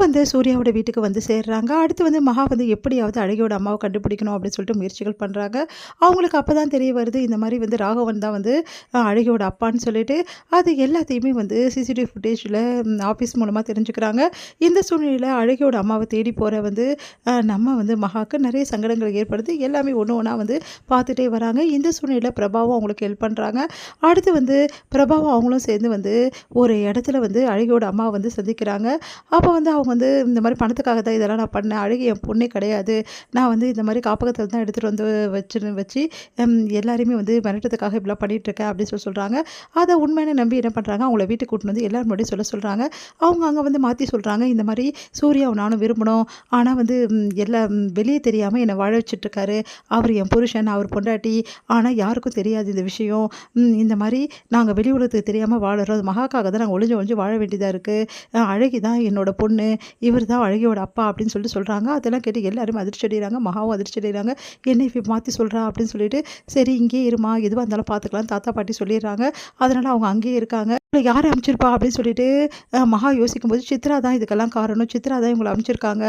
வந்து சூர்யாவோட வீட்டுக்கு வந்து சேர்றாங்க. அடுத்து வந்து மகா வந்து எப்படியாவது அழகியோட அம்மாவ கண்டுபிடிக்கணும் அப்படின்னு சொல்லிட்டு முயற்சிகள் பண்றாங்க. அவங்களுக்கு அப்பதான் தெரிய வருது, இந்த மாரி வந்து ராகவன் தான் வந்து அழகியோட அப்பான்னு சொல்லிட்டு. அது எல்லாத்தையுமே வந்து சிசிடிவி ஃபுட்டேஜ்ல ஆஃபீஸ் மூலமா தெரிஞ்சுக்கிறாங்க. இந்த சூழ்நிலையில அழகியோட அம்மாவ தேடி போற வந்து நம்ம வந்து மகாக்கு நெறைய சங்கடங்கள் ஏற்படுது. எல்லாமே ஒண்ணு ஒண்ணா வந்து பார்த்துட்டே வராங்க. இந்த சூழ்நிலையில பிரபாவும் அவங்களுக்கு ஹெல்ப் பண்றாங்க. அடுத்து வந்து பிரபாவும் அவங்களும் சேர்ந்து வந்து ஒரு இடத்துல வந்து அழகியோட அம்மாவ வந்து சந்திக்கிறாங்க. அப்போ வந்து அவங்க வந்து இந்த மாதிரி பணத்துக்காக தான் இதெல்லாம் நான் பண்ணேன். அழகி என் பொண்ணே கிடையாது. நான் வந்து இந்த மாதிரி காப்பகத்தில் தான் எடுத்துகிட்டு வந்து வச்சு எல்லாரையுமே வந்து மிரட்டத்துக்காக இப்படிலாம் பண்ணிகிட்ருக்கேன் அப்படின்னு சொல்கிறாங்க. அதை உண்மையான நம்பி என்ன பண்ணுறாங்க, அவங்கள வீட்டுக்கு கூட்டின்னு வந்து எல்லாரும் முன்னாடியும் சொல்கிறாங்க. அவங்க அங்கே வந்து மாற்றி சொல்கிறாங்க, இந்த மாதிரி சூர்யாவை நானும் விரும்பணும். ஆனால் வந்து எல்லாம் வெளியே தெரியாமல் என்னை வாழ வச்சுட்ருக்காரு. அவர் என் புருஷன், அவர் பொண்டாட்டி. ஆனால் யாருக்கும் தெரியாது இந்த விஷயம். இந்த மாதிரி நாங்கள் வெளி உலகத்துக்கு தெரியாமல் வாழறோம். அது மகாக்காக தான் நாங்கள் ஒளிஞ்சு ஒளிஞ்சு வாழ வேண்டியதாக இருக்குது. அழகி தான் என்னோட பொண்ணு, இவர் தான் அழகியோட அப்பா அப்படின்னு சொல்லிட்டு சொல்கிறாங்க. அதெல்லாம் கேட்டு எல்லாருமே அதிர்ச்சி அடைகிறாங்க. மகாவும் அதிர்ச்சி அடைகிறாங்க. என்ன இப்படி மாற்றி சொல்கிறா அப்படின்னு சொல்லிட்டு, சரி இங்கேயே இருமா, எதுவாக இருந்தாலும் பார்த்துக்கலாம் தாத்தா பாட்டி சொல்லிடுறாங்க. அதனால் அவங்க அங்கேயே இருக்காங்க. யார் அனுப்பிச்சிருப்பா அப்படின்னு சொல்லிட்டு மகா யோசிக்கும்போது, சித்ரா தான் இதுக்கெல்லாம் காரணம், சித்ரா தான் இவங்களை அனுப்பிச்சிருக்காங்க.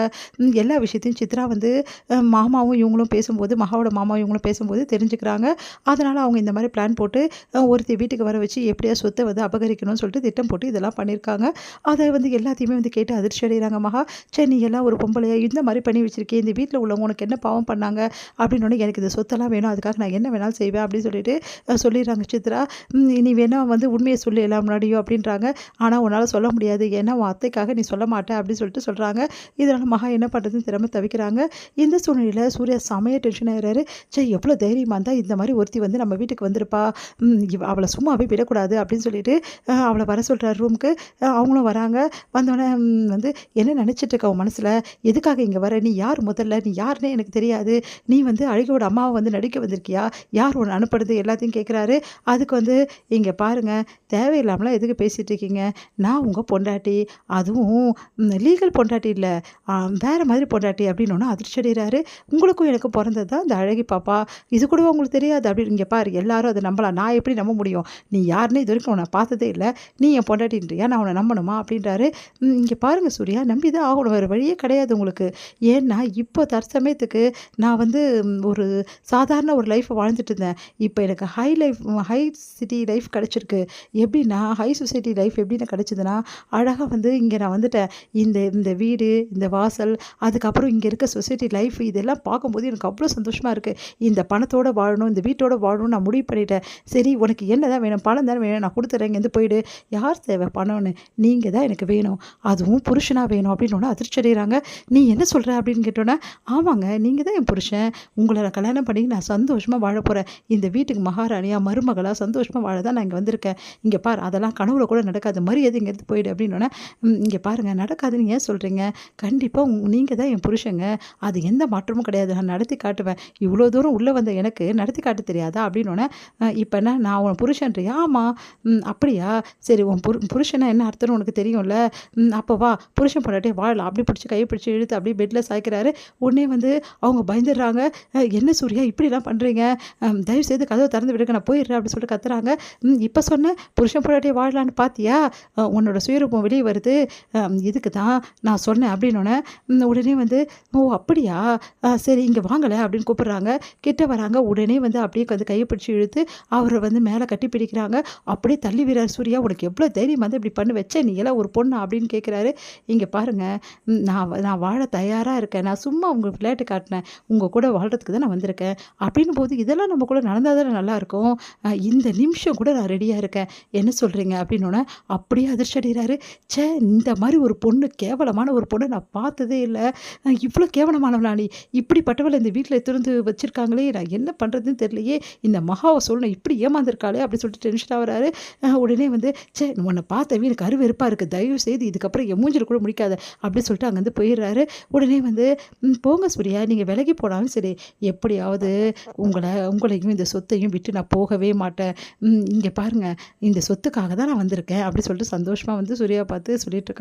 எல்லா விஷயத்தையும் சித்ரா வந்து மாமாவும் இவங்களும் பேசும்போது, மகாவோட மாமாவும் இவங்களும் பேசும்போது தெரிஞ்சுக்கிறாங்க. அதனால் அவங்க இந்த மாதிரி பிளான் போட்டு ஒருத்தி வீட்டுக்கு வர வச்சு எப்படியா சொத்தை வந்து அபகரிக்கணும்னு சொல்லிட்டு திட்டம் போட்டு இதெல்லாம் பண்ணியிருக்காங்க. அதை வந்து எல்லாத்தையுமே வந்து கேட்டு அதிர்ச்சி அடைகிறாங்க மகா. சரி நீ எல்லாம் ஒரு பொம்பளையா இந்த மாதிரி பண்ணி வச்சிருக்கேன், இந்த வீட்டில் உள்ளவங்க உனக்கு என்ன பாவம் பண்ணாங்க அப்படின்னு, எனக்கு இந்த சொத்தெல்லாம் வேணும், அதுக்காக நான் என்ன வேணாலும் செய்வேன் அப்படின்னு சொல்லிட்டு சொல்லிடுறாங்க சித்ரா. நீ வேணா வந்து உண்மையை சொல்லி எல்லாம் முன்னாடியோ அப்படின்றாங்க. ஆனால் உன்னால் சொல்ல முடியாது, ஏன்னா உன் அத்தைக்காக நீ சொல்ல மாட்டேன் அப்படின்னு சொல்லிட்டு சொல்கிறாங்க. இதனால் மகா என்ன பண்ணுறதுன்னு திறமை தவிக்கிறாங்க. இந்த சூழ்நிலையில் சூர்யா செமையாக டென்ஷன் ஆகிறாரு. சரி எவ்வளோ தைரியமாக இருந்தால் இந்த மாதிரி ஒருத்தி வந்து நம்ம வீட்டுக்கு வந்திருப்பா, அவளை சும்மாவே விடக்கூடாது அப்படின்னு சொல்லிட்டு அவளை வர சொல்கிறார் ரூமுக்கு. அவங்களும் வராங்க. வந்தோடனே வந்து என்ன நினச்சிட்டு இருக்க உன் மனசில், எதுக்காக இங்கே வர, நீ யார் முதல்ல, நீ யாருன்னே எனக்கு தெரியாது, நீ வந்து அழகியோட அம்மாவை வந்து நடிக்க வந்திருக்கியா, யார் உன்னை அனுப்புறது எல்லாத்தையும் கேட்குறாரு. அதுக்கு வந்து இங்கே பாருங்கள், தேவையில்லாமலாம் எதுக்கு பேசிகிட்டு இருக்கீங்க, நான் உங்கள் பொண்டாட்டி, அதுவும் லீகல் பொண்டாட்டி இல்லை, வேறு மாதிரி பொண்டாட்டி அப்படின்னு அதிர்ச்சி அடைகிறாரு. உங்களுக்கும் எனக்கு பிறந்தது தான் இந்த அழகி பாப்பா, இது கூட உங்களுக்கு தெரியாது அப்படின்னு. இங்கே பாரு, எல்லாரும் அதை நம்பலாம், நான் எப்படி நம்ப முடியும், நீ யாருன்னே இது வரைக்கும் உன்னை பார்த்ததே இல்லை, நீ என் பொண்டாட்டின்றியா, நான் உன்னை நம்பணுமா அப்படின்றாரு. இங்கே பாருங்கள் சூர்யா, நம்பி தான் ஆகணும், வேறு வழியே கிடையாது உங்களுக்கு. ஏன்னா இப்போ தற்சமயத்துக்கு நான் வந்து ஒரு சாதாரண ஒரு லைஃப்பை வாழ்ந்துட்டு இருந்தேன். இப்போ எனக்கு ஹை சிட்டி லைஃப் கிடச்சிருக்கு. எப்படின்னா ஹை சொசைட்டி லைஃப் எப்படின்னு கிடச்சிதுன்னா, அழகாக வந்து இங்கே நான் வந்துட்டேன். இந்த இந்த வீடு, இந்த வாசல், அதுக்கப்புறம் இங்கே இருக்க சொசைட்டி லைஃப், இதெல்லாம் பார்க்கும்போது எனக்கு அவ்வளோ சந்தோஷமாக இருக்குது. இந்த பணத்தோடு வாழணும், இந்த வீட்டோடு வாழணும்னு நான் முடிவு பண்ணிட்டேன். சரி உனக்கு என்ன தான் வேணும், பணம் தானே வேணும், நான் கொடுத்துட்றேன், இங்கேருந்து போயிடு. யார் தேவை பணம்னு, நீங்கள் தான் எனக்கு வேணும், அதுவும் புருஷனாக வேணும் அப்படின்னு அதிர்ச்சி அடைகிறாங்க. நீ என்ன சொல்கிற அப்படின்னு கேட்டோன்னே, ஆமாங்க நீங்கள் தான் என் புருஷன், உங்களை நான் கல்யாணம் பண்ணி நான் சந்தோஷமாக வாழ போகிறேன், இந்த வீட்டுக்கு மகாராணியாக மருமகளாக சந்தோஷமாக வாழ தான் நான் இங்கே வந்திருக்கேன். இங்கே பார், அதெல்லாம் கனவுல கூட நடக்காது, மரியாதை இங்கேருந்து போயிடு அப்படின்னோடனே, இங்கே பாருங்கள் நடக்காதுன்னு ஏன் சொல்கிறீங்க, கண்டிப்பாக நீங்கள் தான் என் புருஷங்க, அது எந்த மாற்றமும் கிடையாது, நான் நடத்தி காட்டுவேன், இவ்வளோ தூரம் உள்ளே வந்த எனக்கு நடத்தி காட்ட தெரியாதா அப்படின்னோடனே, இப்போ என்ன நான் உன் புருஷன்றியா, ஆமாம், அப்படியா, சரி உன் புருஷனா என்ன அர்த்தம்னு உனக்கு தெரியும்ல, அப்போ வா புருஷன் பொண்டாட்டியே வாழலாம், அப்படி பிடிச்சி கையை பிடிச்சி இழுத்து அப்படியே பெட்டில் சாய்க்கிறாரு. உடனே வந்து அவங்க பயந்துடுறாங்க. என்ன சூர்யா இப்படிலாம் பண்ணுறீங்க, தயவு செய்து கதவை திறந்து விடுங்க, நான் போயிடுறேன் அப்படின்னு சொல்லிட்டு கத்துறாங்க. இப்போ சொன்னேன் புருஷன் பொண்டாட்டியே வாழலான்னு பார்த்தியா, உன்னோட சுயரூபம் வெளியே வருது, இதுக்கு தான் நான் சொன்னேன் அப்படின்னோடனே, உடனே வந்து ஓ அப்படியா, சரி இங்கே வாங்கலை அப்படின்னு கூப்பிட்றாங்க. கிட்ட வராங்க. உடனே வந்து அப்படியே வந்து கையை பிடிச்சி இழுத்து அவரை வந்து மேலே கட்டி பிடிக்கிறாங்க. அப்படியே தள்ளி விடுறார். சூர்யா உனக்கு எவ்வளோ தைரியம் வந்து இப்படி பண்ணி வச்ச, நீ எல்லாம் ஒரு பொண்ணு அப்படின்னு கேட்குறாரு. இங்கே பாருங்கள், நான் வாழ தயாராக இருக்கேன், நான் சும்மா உங்கள் விளையாட்டு காட்டினேன், உங்கள் கூட வாழ்கிறதுக்கு தான் நான் வந்திருக்கேன் அப்படின்னும் போது இதெல்லாம் நம்ம கூட நடந்தால் தானே நல்லாயிருக்கும், இந்த நிமிஷம் கூட நான் ரெடியாக இருக்கேன், என்ன சொல்கிறீங்க அப்படின்னோடனே அப்படியே அதிர்ச்சி அடைகிறாரு. சே இந்த மாதிரி ஒரு பொண்ணு, கேவலமான ஒரு பொண்ணை நான் பார்த்ததே இல்லை, இவ்வளோ கேவலமானவளா நீ, இப்படிப்பட்டவளை இந்த வீட்டில் திறந்து வச்சுருக்காங்களே, நான் என்ன பண்ணுறதுன்னு தெரியலையே, இந்த மகாவை சொல்லணும் இப்படி ஏமாந்துருக்காளே அப்படின்னு சொல்லிட்டு டென்ஷனாக வராரு. உடனே வந்து சே உன்னை பார்த்தவே எனக்கு அருவெருப்பாக இருக்குது, தயவு செய்து இதுக்கப்புறம் என் மூஞ்சில் கூட முடிக்காத அப்படின்னு சொல்லிட்டு அங்கேருந்து போயிடுறாரு. உடனே வந்து போங்க சூர்யா, நீங்கள் விலகி போனாலும் சரி, எப்படியாவது உங்களையும் இந்த சொத்தையும் விட்டு நான் போகவே மாட்டேன், இங்கே பாருங்கள் இந்த சொத்துக்காக தான் நான் வந்திருக்கேன் அப்படி சொல்லிட்டு சந்தோஷமாக வந்து சூர்யாவை பார்த்து சொல்லிட்டு இருக்காங்க.